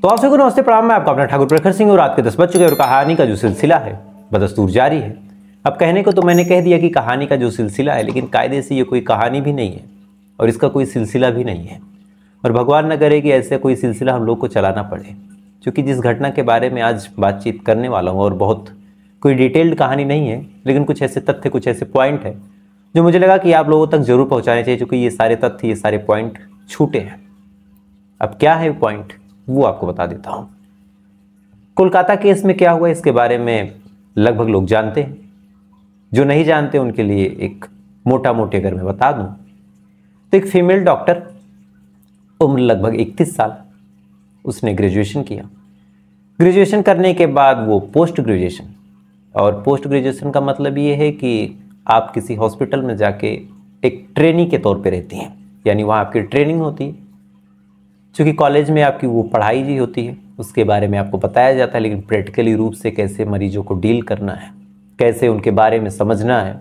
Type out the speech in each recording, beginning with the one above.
तो आप सभी को नमस्ते प्रणाम। मैं आपका अपना ठाकुर प्रखर सिंह और रात के 10 बज चुके और कहानी का जो सिलसिला है बदस्तूर जारी है। अब कहने को तो मैंने कह दिया कि कहानी का जो सिलसिला है, लेकिन कायदे से ये कोई कहानी भी नहीं है और इसका कोई सिलसिला भी नहीं है। और भगवान न करे कि ऐसे कोई सिलसिला हम लोग को चलाना पड़े, क्योंकि जिस घटना के बारे में आज बातचीत करने वाला हूँ और बहुत कोई डिटेल्ड कहानी नहीं है, लेकिन कुछ ऐसे तथ्य, कुछ ऐसे पॉइंट है जो मुझे लगा कि आप लोगों तक जरूर पहुँचाने चाहिए, क्योंकि ये सारे तथ्य, ये सारे पॉइंट छूटे हैं। अब क्या है पॉइंट, वो आपको बता देता हूँ। कोलकाता केस में क्या हुआ इसके बारे में लगभग लोग जानते हैं। जो नहीं जानते उनके लिए एक मोटा मोटी अगर मैं बता दूं तो एक फीमेल डॉक्टर, उम्र लगभग 31 साल, उसने ग्रेजुएशन किया। ग्रेजुएशन करने के बाद वो पोस्ट ग्रेजुएशन, और पोस्ट ग्रेजुएशन का मतलब ये है कि आप किसी हॉस्पिटल में जाके एक ट्रेनी के तौर पे रहती हैं, यानी वहाँ आपकी ट्रेनिंग होती है। क्योंकि कॉलेज में आपकी वो पढ़ाई जी होती है, उसके बारे में आपको बताया जाता है, लेकिन प्रैक्टिकली रूप से कैसे मरीजों को डील करना है, कैसे उनके बारे में समझना है।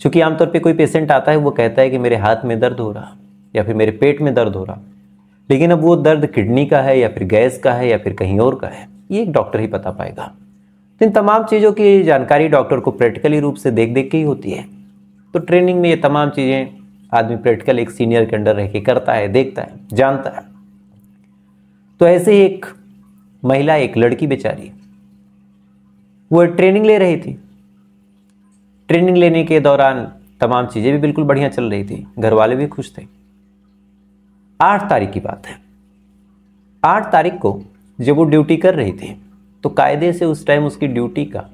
क्योंकि आमतौर पे कोई पेशेंट आता है, वो कहता है कि मेरे हाथ में दर्द हो रहा या फिर मेरे पेट में दर्द हो रहा, लेकिन अब वो दर्द किडनी का है या फिर गैस का है या फिर कहीं और का है, ये एक डॉक्टर ही बता पाएगा। तो इन तमाम चीज़ों की जानकारी डॉक्टर को प्रैक्टिकली रूप से देख देख के ही होती है। तो ट्रेनिंग में ये तमाम चीज़ें आदमी प्रैक्टिकल एक सीनियर के अंडर रह के करता है, देखता है, जानता है। तो ऐसे ही एक महिला, एक लड़की बेचारी, वो ट्रेनिंग ले रही थी। ट्रेनिंग लेने के दौरान तमाम चीज़ें भी बिल्कुल बढ़िया चल रही थी, घर वाले भी खुश थे। 8 तारीख की बात है। 8 तारीख को जब वो ड्यूटी कर रही थी तो कायदे से उस टाइम उसकी ड्यूटी का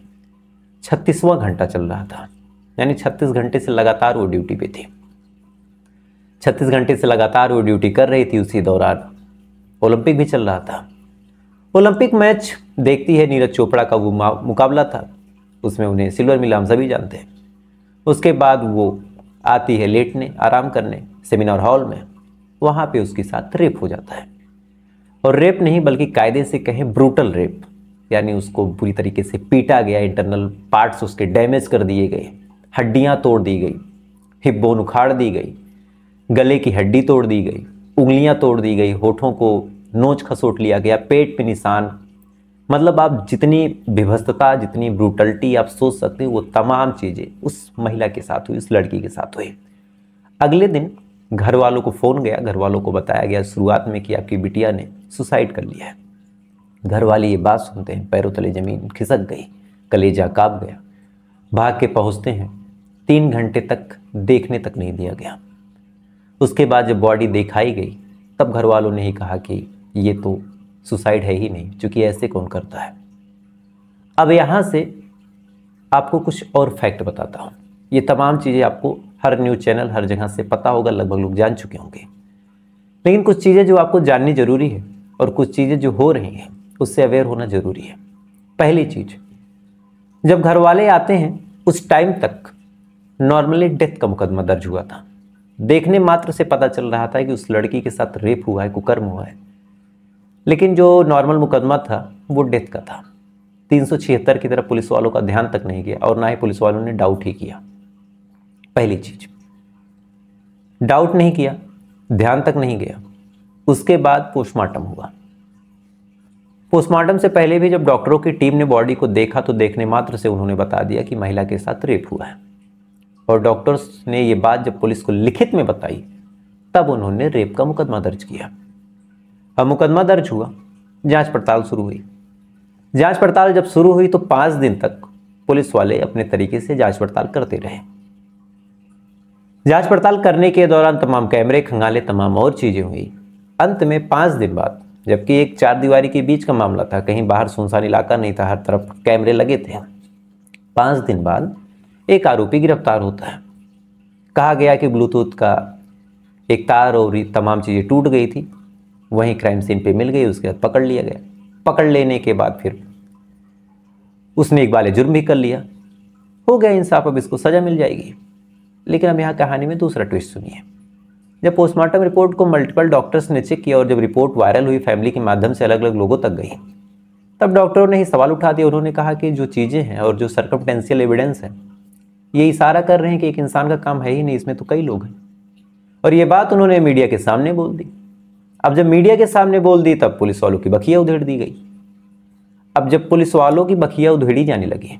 36वां घंटा चल रहा था, यानी 36 घंटे से लगातार वो ड्यूटी पे थी। 36 घंटे से लगातार वो ड्यूटी कर रही थी। उसी दौरान ओलंपिक भी चल रहा था। ओलंपिक मैच देखती है, नीरज चोपड़ा का वो मुकाबला था, उसमें उन्हें सिल्वर मिला, हम सभी जानते हैं। उसके बाद वो आती है लेटने, आराम करने सेमिनार हॉल में। वहाँ पे उसके साथ रेप हो जाता है, और रेप नहीं बल्कि कायदे से कहें ब्रूटल रेप, यानी उसको पूरी तरीके से पीटा गया, इंटरनल पार्ट्स उसके डैमेज कर दिए गए, हड्डियाँ तोड़ दी गई, हिप बोन उखाड़ दी गई, गले की हड्डी तोड़ दी गई, उंगलियां तोड़ दी गई, होठों को नोच खसोट लिया गया, पेट पे निशान। मतलब आप जितनी विभत्सता, जितनी ब्रूटलिटी आप सोच सकते हो, वो तमाम चीज़ें उस महिला के साथ हुई, उस लड़की के साथ हुई। अगले दिन घर वालों को फ़ोन गया, घर वालों को बताया गया शुरुआत में कि आपकी बिटिया ने सुसाइड कर लिया है। घर वाले ये बात सुनते हैं, पैरों तले ज़मीन खिसक गई, कलेजा काँप गया। भाग के पहुँचते हैं, 3 घंटे तक देखने तक नहीं दिया गया। उसके बाद जब बॉडी दिखाई गई तब घर वालों ने ही कहा कि ये तो सुसाइड है ही नहीं, क्योंकि ऐसे कौन करता है। अब यहाँ से आपको कुछ और फैक्ट बताता हूँ। ये तमाम चीज़ें आपको हर न्यूज़ चैनल, हर जगह से पता होगा, लगभग लोग जान चुके होंगे, लेकिन कुछ चीज़ें जो आपको जाननी ज़रूरी है और कुछ चीज़ें जो हो रही हैं उससे अवेयर होना ज़रूरी है। पहली चीज़, जब घर वाले आते हैं उस टाइम तक नॉर्मली डेथ का मुकदमा दर्ज हुआ था। देखने मात्र से पता चल रहा था कि उस लड़की के साथ रेप हुआ है, कुकर्म हुआ है, लेकिन जो नॉर्मल मुकदमा था वो डेथ का था। 376 की तरफ पुलिस वालों का ध्यान तक नहीं गया, और ना ही पुलिस वालों ने डाउट ही किया। पहली चीज, डाउट नहीं किया, ध्यान तक नहीं गया। उसके बाद पोस्टमार्टम हुआ। पोस्टमार्टम से पहले भी जब डॉक्टरों की टीम ने बॉडी को देखा तो देखने मात्र से उन्होंने बता दिया कि महिला के साथ रेप हुआ है, और डॉक्टर्स ने ये बात जब पुलिस को लिखित में बताई तब उन्होंने रेप का मुकदमा दर्ज किया। अब मुकदमा दर्ज हुआ, जांच पड़ताल शुरू हुई। जांच पड़ताल जब शुरू हुई तो 5 दिन तक पुलिस वाले अपने तरीके से जांच पड़ताल करते रहे। जांच पड़ताल करने के दौरान तमाम कैमरे खंगाले, तमाम और चीज़ें हुई। अंत में 5 दिन बाद, जबकि एक 4 दीवारी के बीच का मामला था, कहीं बाहर सुनसान इलाका नहीं था, हर तरफ कैमरे लगे थे, 5 दिन बाद एक आरोपी गिरफ्तार होता है। कहा गया कि ब्लूटूथ का एक तार और तमाम चीज़ें टूट गई थी, वहीं क्राइम सीन पे मिल गई। उसके बाद पकड़ लिया गया। पकड़ लेने के बाद फिर उसने एक बाले जुर्म भी कर लिया, हो गया इंसाफ, अब इसको सज़ा मिल जाएगी। लेकिन अब यहाँ कहानी में दूसरा ट्विस्ट सुनिए। जब पोस्टमार्टम रिपोर्ट को मल्टीपल डॉक्टर्स ने चेक किया और जब रिपोर्ट वायरल हुई, फैमिली के माध्यम से अलग अलग लोगों तक गई, तब डॉक्टरों ने ही सवाल उठा दिया। उन्होंने कहा कि जो चीज़ें हैं और जो सर्कमटेंशियल एविडेंस है ये इशारा कर रहे हैं कि एक इंसान का काम है ही नहीं, इसमें तो कई लोग हैं। और ये बात उन्होंने मीडिया के सामने बोल दी। अब जब मीडिया के सामने बोल दी तब पुलिस वालों की बखिया उधेड़ दी गई। अब जब पुलिस वालों की बखिया उधेड़ी जाने लगी,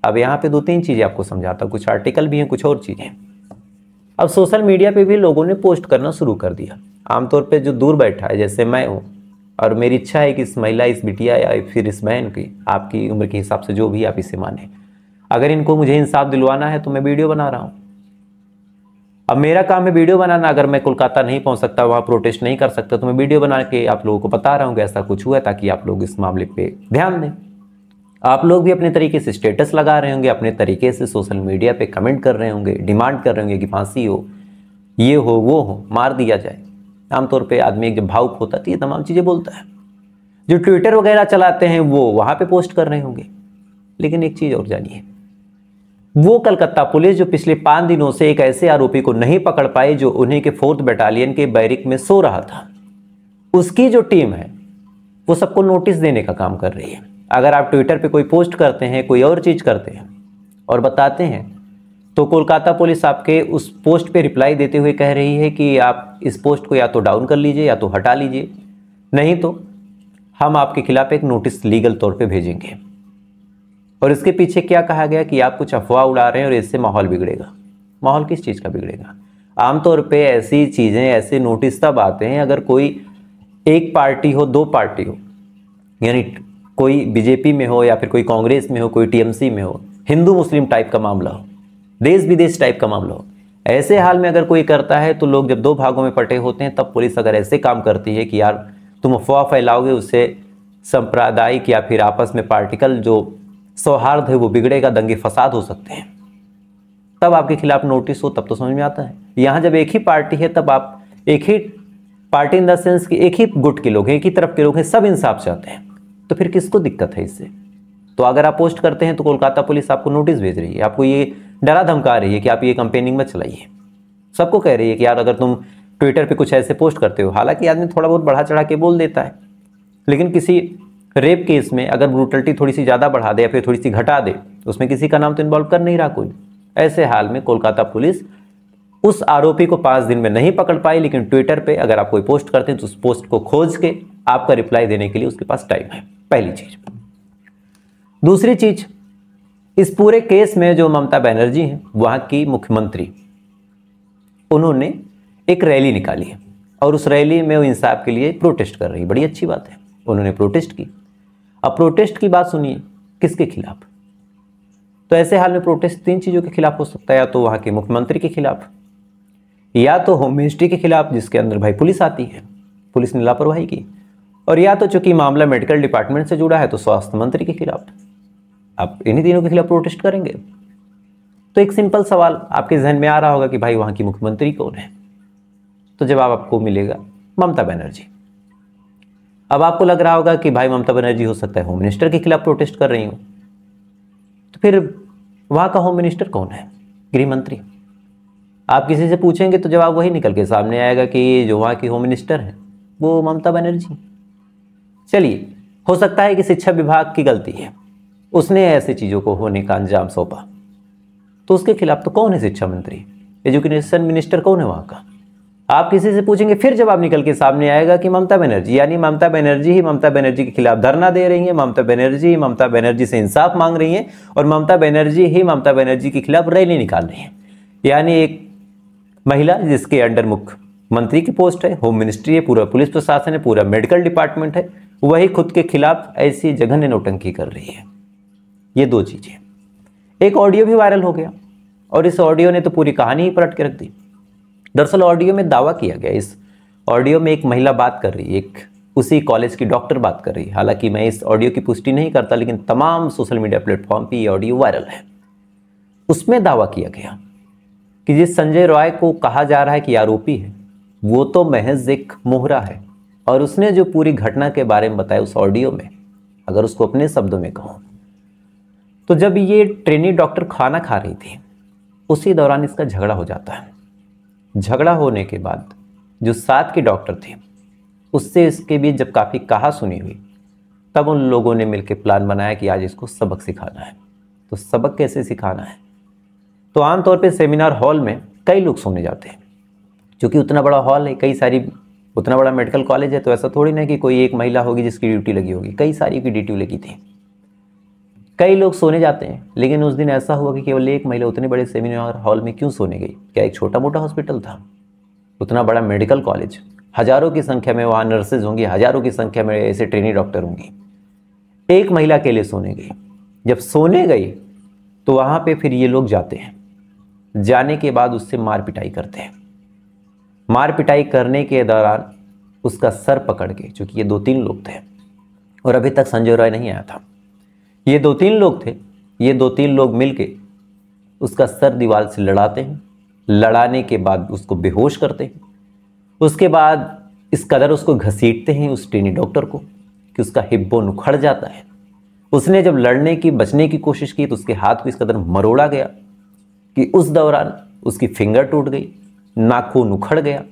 अब यहाँ पे 2-3 चीज़ें आपको समझाता हूँ, कुछ आर्टिकल भी हैं, कुछ और चीज़ें। अब सोशल मीडिया पे भी लोगों ने पोस्ट करना शुरू कर दिया। आमतौर पे जो दूर बैठा है, जैसे मैं हूँ, और मेरी इच्छा है कि इस महिला, इस बिटिया या फिर इस बहन की, आपकी उम्र के हिसाब से जो भी आप इसे माने, अगर इनको मुझे इंसाफ दिलवाना है तो मैं वीडियो बना रहा हूँ। अब मेरा काम है वीडियो बनाना। अगर मैं कोलकाता नहीं पहुँच सकता, वहाँ प्रोटेस्ट नहीं कर सकता, तो मैं वीडियो बना के आप लोगों को बता रहा हूँ कि ऐसा कुछ हुआ, ताकि आप लोग इस मामले पर ध्यान दें। आप लोग भी अपने तरीके से स्टेटस लगा रहे होंगे, अपने तरीके से सोशल मीडिया पे कमेंट कर रहे होंगे, डिमांड कर रहे होंगे कि फांसी हो, ये हो, वो हो, मार दिया जाए। आमतौर पे आदमी जब भावुक होता है तो ये तमाम चीज़ें बोलता है। जो ट्विटर वगैरह चलाते हैं वो वहाँ पे पोस्ट कर रहे होंगे। लेकिन एक चीज़ और जानिए, वो कलकत्ता पुलिस जो पिछले 5 दिनों से एक ऐसे आरोपी को नहीं पकड़ पाई जो उन्हीं के 4th बटालियन के बैरिक में सो रहा था, उसकी जो टीम है वो सबको नोटिस देने का काम कर रही है। अगर आप ट्विटर पे कोई पोस्ट करते हैं, कोई और चीज़ करते हैं और बताते हैं, तो कोलकाता पुलिस आपके उस पोस्ट पे रिप्लाई देते हुए कह रही है कि आप इस पोस्ट को या तो डाउन कर लीजिए या तो हटा लीजिए, नहीं तो हम आपके खिलाफ एक नोटिस लीगल तौर पे भेजेंगे। और इसके पीछे क्या कहा गया कि आप कुछ अफवाह उड़ा रहे हैं और इससे माहौल बिगड़ेगा। माहौल किस चीज़ का बिगड़ेगा? आमतौर पर ऐसी चीज़ें, ऐसे नोटिस तब आते हैं अगर कोई एक पार्टी हो, 2 पार्टी हो, यानी कोई बीजेपी में हो या फिर कोई कांग्रेस में हो, कोई टीएमसी में हो, हिंदू मुस्लिम टाइप का मामला हो, देश विदेश टाइप का मामला हो। ऐसे हाल में अगर कोई करता है तो लोग जब 2 भागों में बटे होते हैं, तब पुलिस अगर ऐसे काम करती है कि यार तुम अफवाह फैलाओगे, उससे सांप्रदायिक या फिर आपस में पार्टिकल जो सौहार्द है वो बिगड़ेगा, दंगे फसाद हो सकते हैं, तब आपके खिलाफ नोटिस हो, तब तो समझ में आता है। यहाँ जब एक ही पार्टी है, तब आप एक ही पार्टी इन द सेंस कि एक ही गुट के लोग हैं, एक ही तरफ के लोग हैं, सब इंसाफ चाहते हैं, तो फिर किसको दिक्कत है इससे? तो अगर आप पोस्ट करते हैं तो कोलकाता पुलिस आपको नोटिस भेज रही है, आपको ये डरा धमका रही है कि आप ये कंपेनिंग मत चलाइए। सबको कह रही है कि यार अगर तुम ट्विटर पे कुछ ऐसे पोस्ट करते हो, हालांकि आदमी थोड़ा बहुत बढ़ा चढ़ा के बोल देता है, लेकिन किसी रेप केस में अगर ब्रूटलिटी थोड़ी सी ज़्यादा बढ़ा दे या फिर थोड़ी सी घटा दे, तो उसमें किसी का नाम तो इन्वॉल्व कर नहीं रहा कोई। ऐसे हाल में कोलकाता पुलिस उस आरोपी को 5 दिन में नहीं पकड़ पाई, लेकिन ट्विटर पे अगर आप कोई पोस्ट करते हैं तो उस पोस्ट को खोज के आपका रिप्लाई देने के लिए उसके पास टाइम है। पहली चीज। दूसरी चीज, इस पूरे केस में जो ममता बनर्जी हैं, वहां की मुख्यमंत्री, उन्होंने एक रैली निकाली है और उस रैली में वो इंसाफ के लिए प्रोटेस्ट कर रही है। बड़ी अच्छी बात है, उन्होंने प्रोटेस्ट की। अब प्रोटेस्ट की बात सुनिए, किसके खिलाफ? तो ऐसे हाल में प्रोटेस्ट 3 चीज़ों के खिलाफ हो सकता है, या तो वहाँ के मुख्यमंत्री के खिलाफ, या तो होम मिनिस्ट्री के खिलाफ जिसके अंदर भाई पुलिस आती है, पुलिस ने लापरवाही की, और या तो चूंकि मामला मेडिकल डिपार्टमेंट से जुड़ा है तो स्वास्थ्य मंत्री के खिलाफ। आप इन्हीं तीनों के खिलाफ प्रोटेस्ट करेंगे। तो एक सिंपल सवाल आपके जहन में आ रहा होगा कि भाई वहाँ की मुख्यमंत्री कौन है? तो जवाब आपको मिलेगा ममता बनर्जी। अब आपको लग रहा होगा कि भाई ममता बनर्जी हो सकता है होम मिनिस्टर के खिलाफ प्रोटेस्ट कर रही हो, तो फिर वहाँ का होम मिनिस्टर कौन है? गृह मंत्री। आप किसी से पूछेंगे तो जवाब वही निकल के सामने आएगा कि जो वहाँ की होम मिनिस्टर है वो ममता बनर्जी। चलिए, हो सकता है कि शिक्षा विभाग की गलती है, उसने ऐसी चीज़ों को होने का अंजाम सौंपा, तो उसके खिलाफ तो कौन है शिक्षा मंत्री? एजुकेशन मिनिस्टर कौन है वहाँ का? आप किसी से पूछेंगे, फिर जवाब निकल के सामने आएगा कि ममता बनर्जी, यानी ममता बनर्जी ही ममता बनर्जी के खिलाफ धरना दे रही है, ममता बनर्जी से इंसाफ मांग रही है, और ममता बनर्जी ही ममता बनर्जी के खिलाफ रैली निकाल रही है। यानी एक महिला जिसके अंडर मुख्यमंत्री की पोस्ट है, होम मिनिस्ट्री है, पूरा पुलिस प्रशासन है, पूरा मेडिकल डिपार्टमेंट है, वही खुद के खिलाफ ऐसी जघन्य नौटंकी कर रही है। ये 2 चीजें। एक ऑडियो भी वायरल हो गया, और इस ऑडियो ने तो पूरी कहानी ही पलट के रख दी। दरअसल ऑडियो में दावा किया गया, इस ऑडियो में एक महिला बात कर रही है, एक उसी कॉलेज की डॉक्टर बात कर रही है। हालांकि मैं इस ऑडियो की पुष्टि नहीं करता, लेकिन तमाम सोशल मीडिया प्लेटफॉर्म पे ये ऑडियो वायरल है। उसमें दावा किया गया कि जिस संजय रॉय को कहा जा रहा है कि आरोपी है, वो तो महज एक मोहरा है, और उसने जो पूरी घटना के बारे में बताया उस ऑडियो में, अगर उसको अपने शब्दों में कहूँ तो जब ये ट्रेनी डॉक्टर खाना खा रही थी, उसी दौरान इसका झगड़ा हो जाता है। झगड़ा होने के बाद जो साथ के डॉक्टर थे, उससे इसके बीच जब काफ़ी कहा सुनी हुई, तब उन लोगों ने मिलकर प्लान बनाया कि आज इसको सबक सिखाना है। तो सबक कैसे सिखाना है? तो आमतौर पे सेमिनार हॉल में कई लोग सुनने जाते हैं, क्योंकि उतना बड़ा हॉल है, कई सारी उतना बड़ा मेडिकल कॉलेज है तो ऐसा थोड़ी ना कि कोई एक महिला होगी जिसकी ड्यूटी लगी होगी, कई सारी की ड्यूटी लगी थी। कई लोग सोने जाते हैं, लेकिन उस दिन ऐसा हुआ कि केवल एक महिला उतने बड़े सेमिनार हॉल में क्यों सोने गई? क्या एक छोटा मोटा हॉस्पिटल था? उतना बड़ा मेडिकल कॉलेज, हजारों की संख्या में वहाँ नर्सेज होंगी, हजारों की संख्या में ऐसे ट्रेनी डॉक्टर होंगी। एक महिला के लिए सोने गई। जब सोने गई तो वहाँ पे फिर ये लोग जाते हैं, जाने के बाद उससे मार पिटाई करते हैं। मार पिटाई करने के दौरान उसका सर पकड़ के, चूंकि ये 2-3 लोग थे और अभी तक संजय रॉय नहीं आया था, ये 2-3 लोग थे, ये 2-3 लोग मिलके उसका सर दीवार से लड़ाते हैं। लड़ाने के बाद उसको बेहोश करते हैं। उसके बाद इस कदर उसको घसीटते हैं उस ट्रेनी डॉक्टर को कि उसका हिप बोन उखड़ जाता है। उसने जब लड़ने की बचने की कोशिश की तो उसके हाथ को इस कदर मरोड़ा गया कि उस दौरान उसकी फिंगर टूट गई, नाखून उखड़ गया।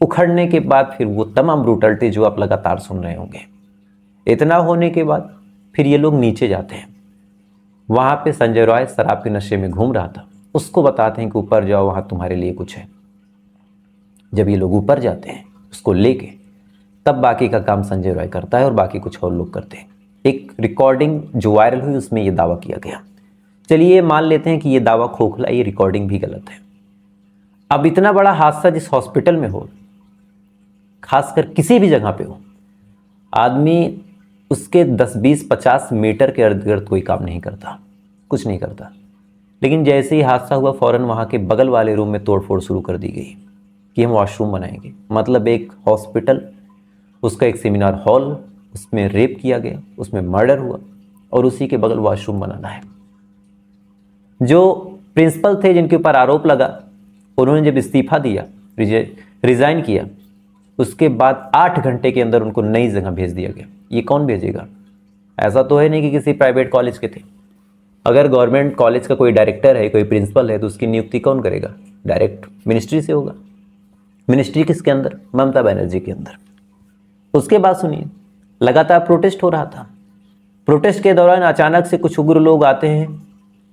उखड़ने के बाद फिर वो तमाम ब्रूटलिटी जो आप लगातार सुन रहे होंगे। इतना होने के बाद फिर ये लोग नीचे जाते हैं। वहाँ पे संजय रॉय शराब के नशे में घूम रहा था। उसको बताते हैं कि ऊपर जाओ, वहाँ तुम्हारे लिए कुछ है। जब ये लोग ऊपर जाते हैं उसको लेके, तब बाकी का काम संजय रॉय करता है और बाकी कुछ और लोग करते हैं। एक रिकॉर्डिंग जो वायरल हुई उसमें ये दावा किया गया। चलिए मान लेते हैं कि ये दावा खोखला, ये रिकॉर्डिंग भी गलत है। अब इतना बड़ा हादसा जिस हॉस्पिटल में हो, खासकर किसी भी जगह पे हो, आदमी उसके 10-20-50 मीटर के इर्द गिर्द कोई काम नहीं करता, कुछ नहीं करता। लेकिन जैसे ही हादसा हुआ फौरन वहाँ के बगल वाले रूम में तोड़फोड़ शुरू कर दी गई कि हम वॉशरूम बनाएंगे। मतलब एक हॉस्पिटल, उसका एक सेमिनार हॉल, उसमें रेप किया गया, उसमें मर्डर हुआ और उसी के बगल वॉशरूम बनाना है। जो प्रिंसिपल थे जिनके ऊपर आरोप लगा, उन्होंने जब इस्तीफा दिया, रिज़ाइन किया, उसके बाद 8 घंटे के अंदर उनको नई जगह भेज दिया गया। ये कौन भेजेगा? ऐसा तो है नहीं कि किसी प्राइवेट कॉलेज के थे। अगर गवर्नमेंट कॉलेज का कोई डायरेक्टर है, कोई प्रिंसिपल है, तो उसकी नियुक्ति कौन करेगा? डायरेक्ट मिनिस्ट्री से होगा। मिनिस्ट्री किसके अंदर? ममता बनर्जी के अंदर। उसके बाद सुनिए, लगातार प्रोटेस्ट हो रहा था। प्रोटेस्ट के दौरान अचानक से कुछ उग्र लोग आते हैं,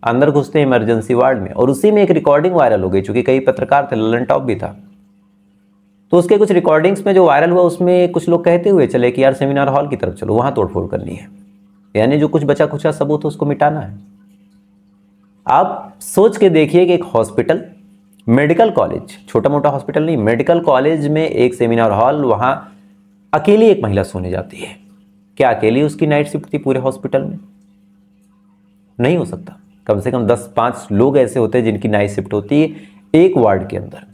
अंदर घुसते हैं इमरजेंसी वार्ड में, और उसी में एक रिकॉर्डिंग वायरल हो गई। चूंकि कई पत्रकार थे, ललन टॉप भी था, तो उसके कुछ रिकॉर्डिंग्स में जो वायरल हुआ उसमें कुछ लोग कहते हुए चले कि यार सेमिनार हॉल की तरफ चलो, वहां तोड़फोड़ करनी है। यानी जो कुछ बचा खुचा सबूत है उसको मिटाना है। आप सोच के देखिए कि एक हॉस्पिटल, मेडिकल कॉलेज, छोटा मोटा हॉस्पिटल नहीं, मेडिकल कॉलेज में एक सेमिनार हॉल, वहां अकेली एक महिला सोने जाती है। क्या अकेली उसकी नाइट शिफ्ट थी पूरे हॉस्पिटल में? नहीं हो सकता। कम से कम 10-5 लोग ऐसे होते हैं जिनकी नाइट शिफ्ट होती है एक वार्ड के अंदर।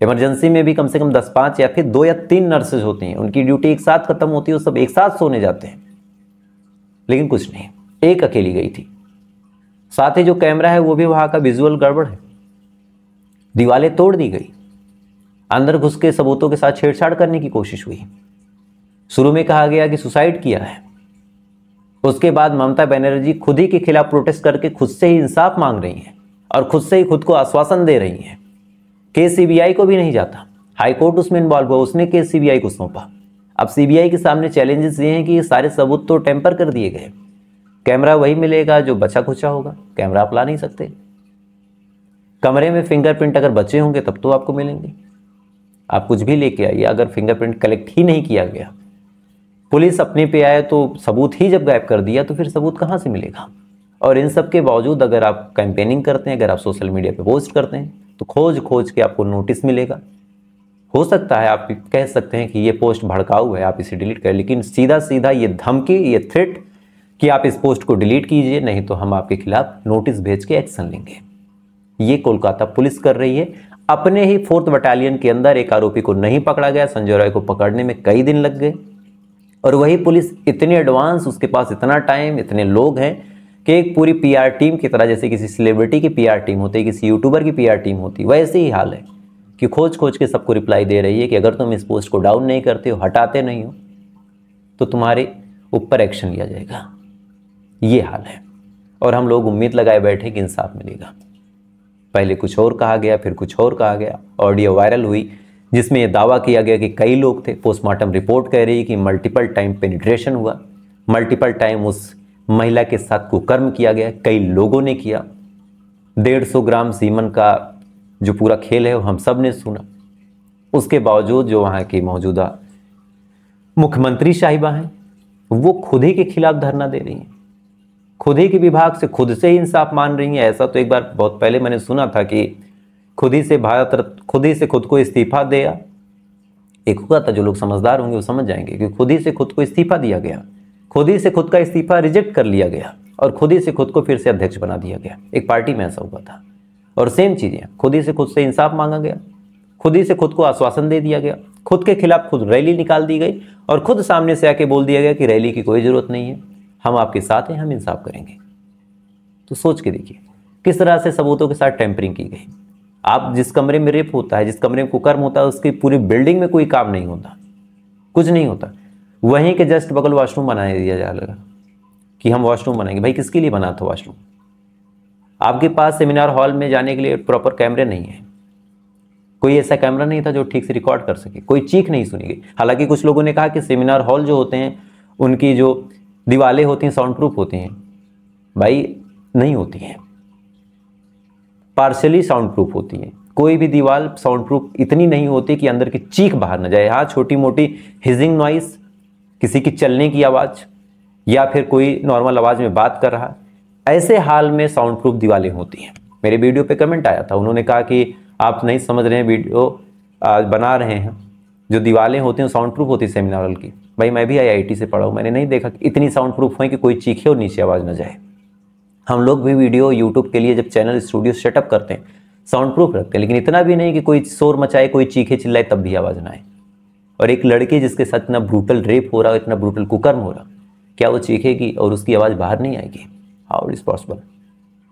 इमरजेंसी में भी कम से कम 10-5 या फिर 2 या 3 नर्सेज होती हैं, उनकी ड्यूटी एक साथ खत्म होती है, वो सब एक साथ सोने जाते हैं। लेकिन कुछ नहीं, एक अकेली गई थी। साथ ही जो कैमरा है वो भी वहां का विजुअल गड़बड़ है, दीवारें तोड़ दी गई, अंदर घुस के सबूतों के साथ छेड़छाड़ करने की कोशिश हुई। शुरू में कहा गया कि सुसाइड किया है, उसके बाद ममता बनर्जी खुद ही के खिलाफ प्रोटेस्ट करके खुद से ही इंसाफ मांग रही हैं और खुद से ही खुद को आश्वासन दे रही हैं। केस सीबीआई को भी नहीं जाता, हाईकोर्ट उसमें इन्वॉल्व हुआ, उसने केस सीबीआई को सौंपा। अब सीबीआई के सामने चैलेंजेस ये हैं कि ये सारे सबूत तो टेम्पर कर दिए गए, कैमरा वही मिलेगा जो बचा खुचा होगा, कैमरा आप ला नहीं सकते। कमरे में फिंगरप्रिंट अगर बचे होंगे तब तो आपको मिलेंगे। आप कुछ भी लेके आइए, अगर फिंगरप्रिंट कलेक्ट ही नहीं किया गया, पुलिस अपने पे आए तो सबूत ही जब गायब कर दिया, तो फिर सबूत कहाँ से मिलेगा? और इन सब के बावजूद अगर आप कैंपेनिंग करते हैं, अगर आप सोशल मीडिया पे पोस्ट करते हैं, तो खोज खोज के आपको नोटिस मिलेगा। हो सकता है आप कह सकते हैं कि ये पोस्ट भड़काऊ है, आप इसे डिलीट करें, लेकिन सीधा सीधा ये धमकी, ये थ्रेट कि आप इस पोस्ट को डिलीट कीजिए, नहीं तो हम आपके खिलाफ नोटिस भेज के एक्शन लेंगे। ये कोलकाता पुलिस कर रही है। अपने ही 4th बटालियन के अंदर एक आरोपी को नहीं पकड़ा गया, संजय रॉय को पकड़ने में कई दिन लग गए, और वही पुलिस इतनी एडवांस, उसके पास इतना टाइम, इतने लोग हैं कि एक पूरी पीआर टीम की तरह, जैसे किसी सेलिब्रिटी की पीआर टीम होती है, किसी यूट्यूबर की पीआर टीम होती है, वैसे ही हाल है कि खोज खोज के सबको रिप्लाई दे रही है कि अगर तुम इस पोस्ट को डाउन नहीं करते हो, हटाते नहीं हो, तो तुम्हारे ऊपर एक्शन लिया जाएगा। ये हाल है, और हम लोग उम्मीद लगाए बैठे कि इंसाफ मिलेगा। पहले कुछ और कहा गया, फिर कुछ और कहा गया। ऑडियो वायरल हुई जिसमें यह दावा किया गया कि कई लोग थे। पोस्टमार्टम रिपोर्ट कह रही है कि मल्टीपल टाइम पेनिट्रेशन हुआ, मल्टीपल टाइम उस महिला के साथ कुकर्म किया गया, कई लोगों ने किया। 150 ग्राम सीमन का जो पूरा खेल है वो हम सब ने सुना। उसके बावजूद जो वहाँ की मौजूदा मुख्यमंत्री साहिबा हैं वो खुद ही के खिलाफ धरना दे रही हैं, खुद ही के विभाग से खुद से ही इंसाफ मान रही हैं। ऐसा तो एक बार बहुत पहले मैंने सुना था कि खुद ही से भारत रत्न खुद ही से खुद को इस्तीफा दिया। एक हुआ था, जो लोग समझदार होंगे वो समझ जाएंगे कि खुद ही से खुद को इस्तीफा दिया गया, खुद ही से खुद का इस्तीफा रिजेक्ट कर लिया गया और खुद ही से खुद को फिर से अध्यक्ष बना दिया गया। एक पार्टी में ऐसा हुआ था। और सेम चीज़ें, खुद ही से खुद से इंसाफ मांगा गया, खुद ही से खुद को आश्वासन दे दिया गया, खुद के खिलाफ खुद रैली निकाल दी गई और खुद सामने से आके बोल दिया गया कि रैली की कोई ज़रूरत नहीं है, हम आपके साथ हैं, हम इंसाफ करेंगे। तो सोच के देखिए किस तरह से सबूतों के साथ टेम्परिंग की गई। आप जिस कमरे में रेप होता है, जिस कमरे में कुकर्म होता है, उसकी पूरी बिल्डिंग में कोई काम नहीं होता, कुछ नहीं होता, वहीं के जस्ट बगल वॉशरूम बना दिया जा लगा कि हम वॉशरूम बनाएंगे। भाई किसके लिए बना था वॉशरूम? आपके पास सेमिनार हॉल में जाने के लिए प्रॉपर कैमरे नहीं है, कोई ऐसा कैमरा नहीं था जो ठीक से रिकॉर्ड कर सके, कोई चीख नहीं सुनी गई। हालांकि कुछ लोगों ने कहा कि सेमिनार हॉल जो होते हैं उनकी जो दीवारें होती हैं साउंड प्रूफ होती हैं। भाई नहीं होती हैं, पार्शली साउंड प्रूफ होती हैं। कोई भी दीवार साउंड प्रूफ इतनी नहीं होती कि अंदर की चीख बाहर न जाए। हाँ, छोटी मोटी हिजिंग नॉइस, किसी की चलने की आवाज़ या फिर कोई नॉर्मल आवाज़ में बात कर रहा, ऐसे हाल में साउंड प्रूफ दीवारें होती हैं। मेरे वीडियो पे कमेंट आया था, उन्होंने कहा कि आप नहीं समझ रहे हैं, वीडियो बना रहे हैं, जो दीवारें होती हैं साउंड प्रूफ होती है सेमिनार हॉल की। भाई मैं भी IIT से पढ़ा हूँ, मैंने नहीं देखा कि इतनी साउंड प्रूफ है कि कोई चीखे और नीचे आवाज़ न जाए। हम लोग भी वीडियो यूट्यूब के लिए जब चैनल स्टूडियो सेटअप करते हैं साउंड प्रूफ रखते हैं, लेकिन इतना भी नहीं कि कोई शोर मचाए, कोई चीखे चिल्लाए तब भी आवाज़ ना आए। और एक लड़के जिसके साथ इतना ब्रूटल रेप हो रहा है, इतना ब्रूटल कुकर्म हो रहा, क्या वो चीखेगी और उसकी आवाज़ बाहर नहीं आएगी? How is possible?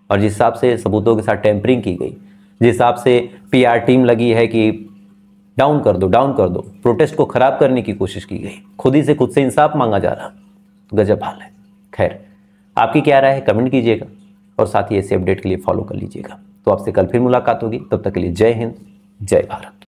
और जिस हिसाब से सबूतों के साथ टेम्परिंग की गई, जिस हिसाब से PR टीम लगी है कि डाउन कर दो, डाउन कर दो, प्रोटेस्ट को खराब करने की कोशिश की गई, खुद ही से खुद से इंसाफ मांगा जा रहा, तो गजब हाल है। खैर, आपकी क्या राय है कमेंट कीजिएगा और साथ ही ऐसे अपडेट के लिए फॉलो कर लीजिएगा। तो आपसे कल फिर मुलाकात होगी, तब तक के लिए जय हिंद, जय भारत।